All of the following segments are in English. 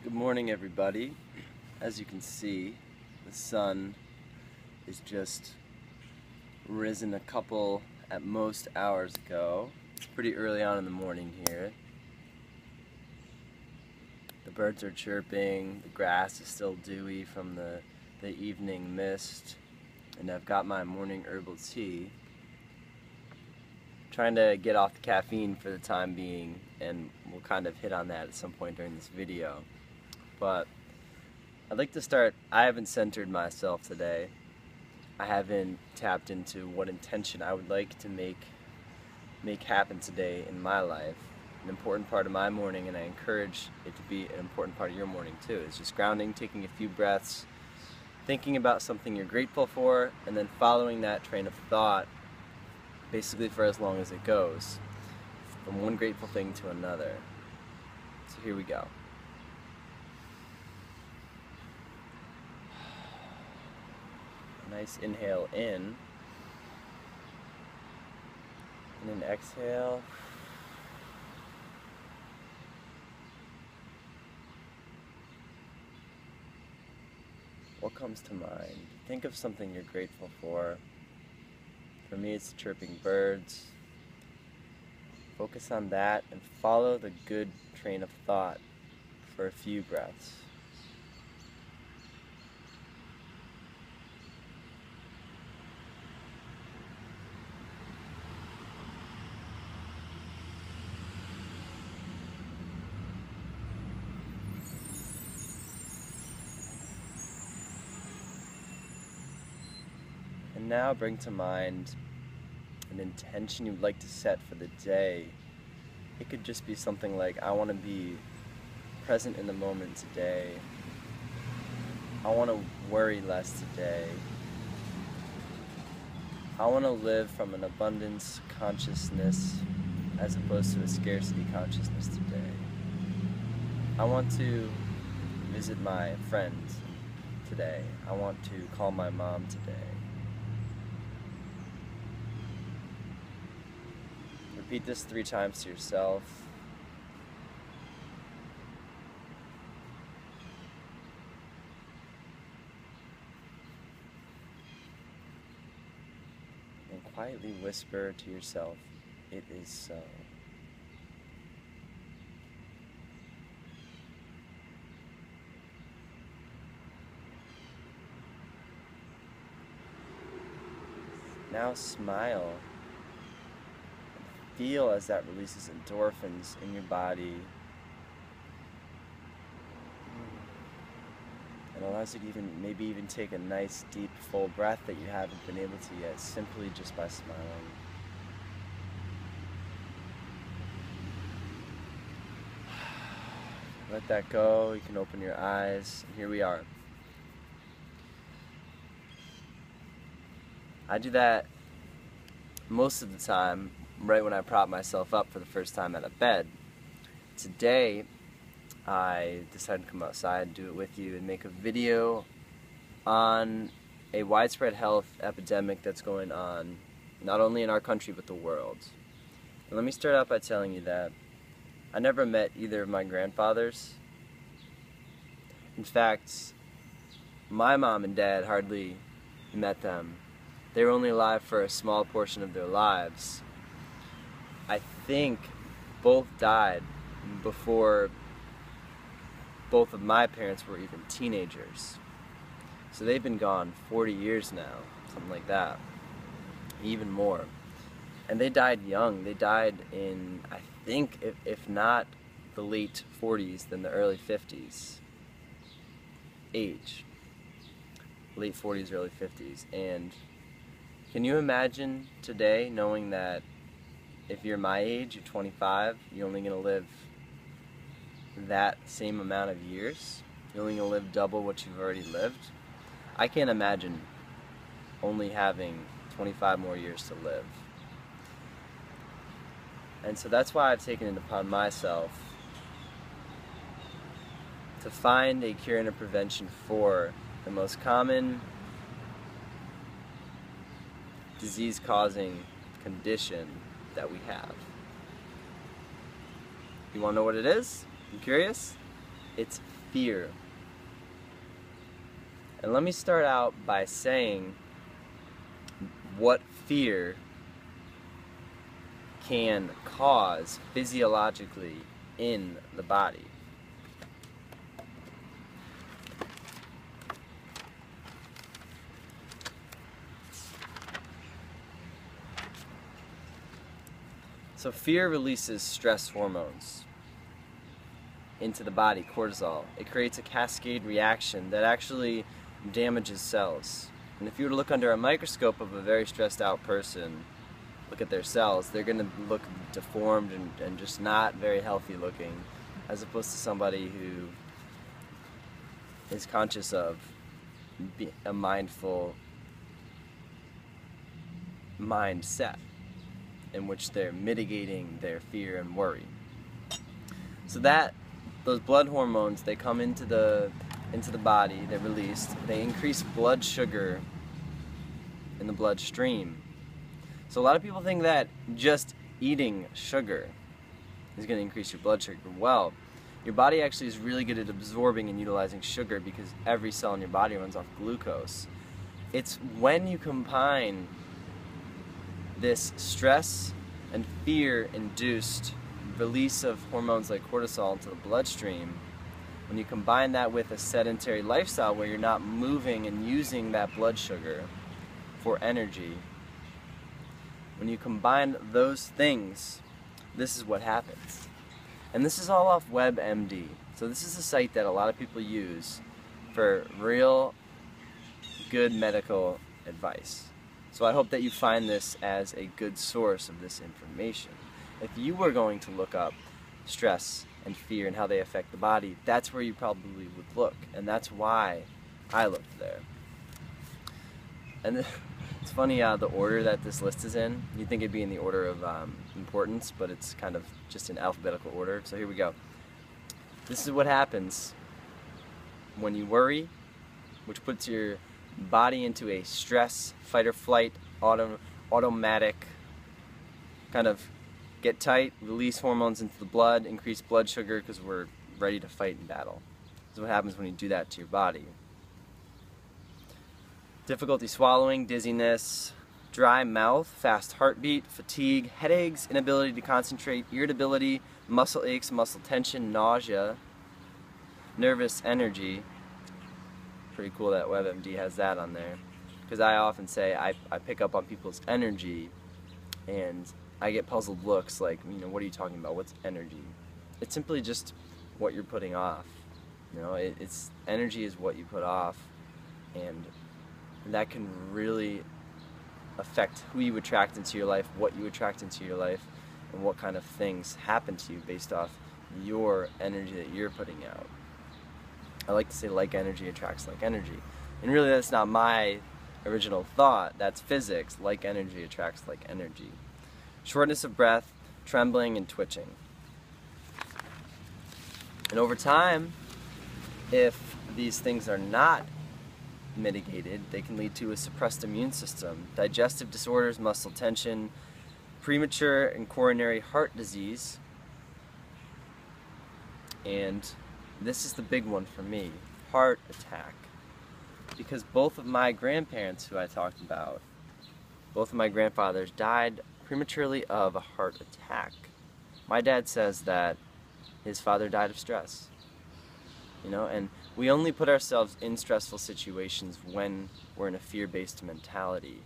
Good morning, everybody. As you can see, the sun is just risen a couple at most hours ago. It's pretty early on in the morning here. The birds are chirping, the grass is still dewy from the evening mist, and I've got my morning herbal tea. Trying to get off the caffeine for the time being, and we'll kind of hit on that at some point during this video. But I'd like to start, I haven't centered myself today. I haven't tapped into what intention I would like to make happen today in my life. An important part of my morning, and I encourage it to be an important part of your morning too, is just grounding, taking a few breaths, thinking about something you're grateful for, and then following that train of thought basically for as long as it goes, from one grateful thing to another. So here we go. Nice inhale in, and an exhale. What comes to mind? Think of something you're grateful for. For me, it's the chirping birds. Focus on that and follow the good train of thought for a few breaths. And now bring to mind an intention you'd like to set for the day. It could just be something like, I want to be present in the moment today. I want to worry less today. I want to live from an abundance consciousness as opposed to a scarcity consciousness today. I want to visit my friends today. I want to call my mom today. Repeat this 3 times to yourself. And quietly whisper to yourself, "It is so." Now smile. Feel as that releases endorphins in your body and allows you to maybe even take a nice deep full breath that you haven't been able to yet, simply just by smiling. Let that go. You can open your eyes, and here we are. I do that most of the time right when I prop myself up for the first time out of bed. Today, I decided to come outside, do it with you, and make a video on a widespread health epidemic that's going on, not only in our country, but the world. And let me start out by telling you that I never met either of my grandfathers. In fact, my mom and dad hardly met them. They were only alive for a small portion of their lives. I think both died before both of my parents were even teenagers. So they've been gone 40 years now, something like that, even more. And they died young. They died in, I think, if not the late 40s, then the early 50s age. Late 40s, early 50s. And can you imagine today knowing that if you're my age, you're 25, you're only going to live that same amount of years? You're only going to live double what you've already lived? I can't imagine only having 25 more years to live. And so that's why I've taken it upon myself to find a cure and a prevention for the most common disease-causing condition that we have. You want to know what it is? You curious? It's fear. And let me start out by saying what fear can cause physiologically in the body. So fear releases stress hormones into the body, cortisol. It creates a cascade reaction that actually damages cells. And if you were to look under a microscope of a very stressed out person, look at their cells, they're going to look deformed and just not very healthy looking, as opposed to somebody who is conscious of a mindful mindset in which they're mitigating their fear and worry. So those blood hormones, they come into the body, they're released, they increase blood sugar in the bloodstream. So a lot of people think that just eating sugar is going to increase your blood sugar. Well, your body actually is really good at absorbing and utilizing sugar because every cell in your body runs off glucose. It's when you combine this stress and fear-induced release of hormones like cortisol into the bloodstream, when you combine that with a sedentary lifestyle where you're not moving and using that blood sugar for energy, when you combine those things, this is what happens. And this is all off WebMD. So this is a site that a lot of people use for real good medical advice. So I hope that you find this as a good source of this information. If you were going to look up stress and fear and how they affect the body, that's where you probably would look. And that's why I looked there. And it's funny the order that this list is in. You'd think it'd be in the order of importance, but it's kind of just in alphabetical order. So here we go. This is what happens when you worry, which puts your body into a stress, fight or flight, automatic kind of get tight, release hormones into the blood, increase blood sugar because we're ready to fight in battle. This is what happens when you do that to your body. Difficulty swallowing, dizziness, dry mouth, fast heartbeat, fatigue, headaches, inability to concentrate, irritability, muscle aches, muscle tension, nausea, nervous energy. Pretty cool that WebMD has that on there, because I often say I pick up on people's energy and I get puzzled looks like, you know, what are you talking about? What's energy? It's simply just what you're putting off. You know, it's energy is what you put off, and that can really affect who you attract into your life, what you attract into your life, and what kind of things happen to you based off your energy that you're putting out. I like to say like energy attracts like energy. And really that's not my original thought, that's physics. Like energy attracts like energy. Shortness of breath, trembling, and twitching. And over time, if these things are not mitigated, they can lead to a suppressed immune system, digestive disorders, muscle tension, premature and coronary heart disease, and this is the big one for me, heart attack. Because both of my grandparents who I talked about, both of my grandfathers died prematurely of a heart attack. My dad says that his father died of stress. You know, and we only put ourselves in stressful situations when we're in a fear-based mentality.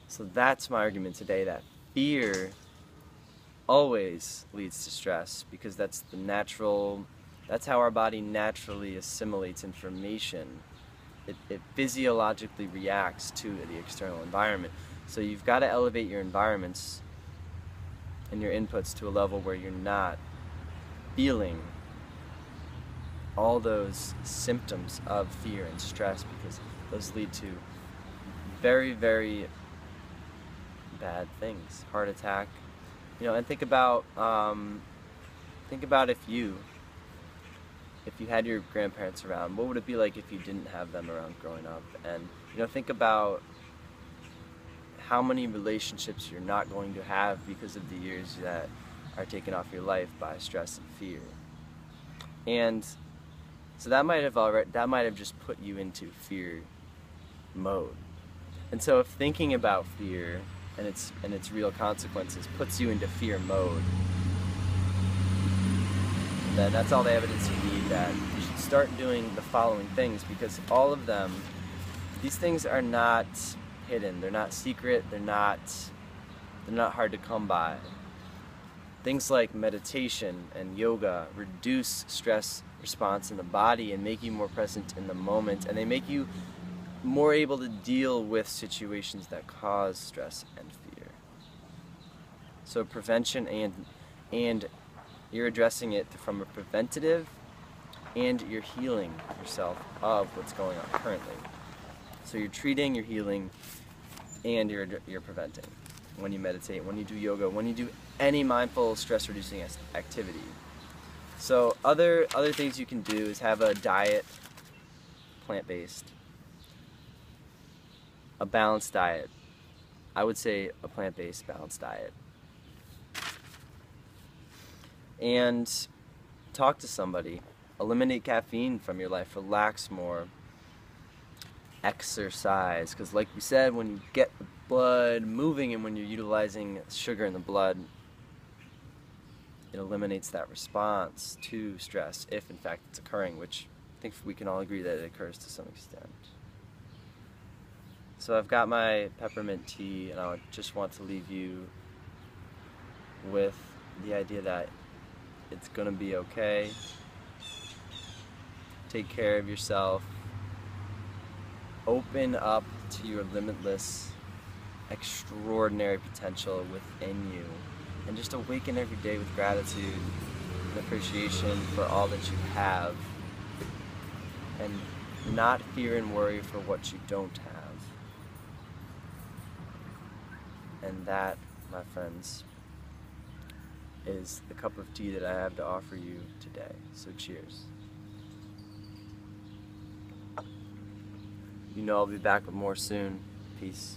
So that's my argument today, that fear always leads to stress, because that's how our body naturally assimilates information. It physiologically reacts to the external environment. So you've got to elevate your environments and your inputs to a level where you're not feeling all those symptoms of fear and stress, because those lead to very, very bad things. Heart attack. You know, and think about if you had your grandparents around, what would it be like if you didn't have them around growing up? And you know, think about how many relationships you're not going to have because of the years that are taken off your life by stress and fear. And So that might have just put you into fear mode. And so if thinking about fear and its real consequences puts you into fear mode, then that's all the evidence you need that you should start doing the following things, because all of them, these things are not hidden, they're not secret, they're not hard to come by. Things like meditation and yoga reduce stress response in the body and make you more present in the moment, and they make you more able to deal with situations that cause stress and fear. So prevention and you're addressing it from a preventative, and you're healing yourself of what's going on currently. So you're treating, you're healing, and you're preventing when you meditate, when you do yoga, when you do any mindful stress reducing activity. So other things you can do is have a diet, plant-based, a balanced diet. I would say a plant-based balanced diet. And talk to somebody. Eliminate caffeine from your life. Relax more. Exercise. Because like we said, when you get the blood moving and when you're utilizing sugar in the blood, it eliminates that response to stress, if in fact it's occurring, which I think we can all agree that it occurs to some extent. So I've got my peppermint tea, and I just want to leave you with the idea that it's gonna be okay. Take care of yourself. Open up to your limitless, extraordinary potential within you, and just awaken every day with gratitude and appreciation for all that you have, and not fear and worry for what you don't have. And that, my friends, is the cup of tea that I have to offer you today. So cheers. You know I'll be back with more soon. Peace.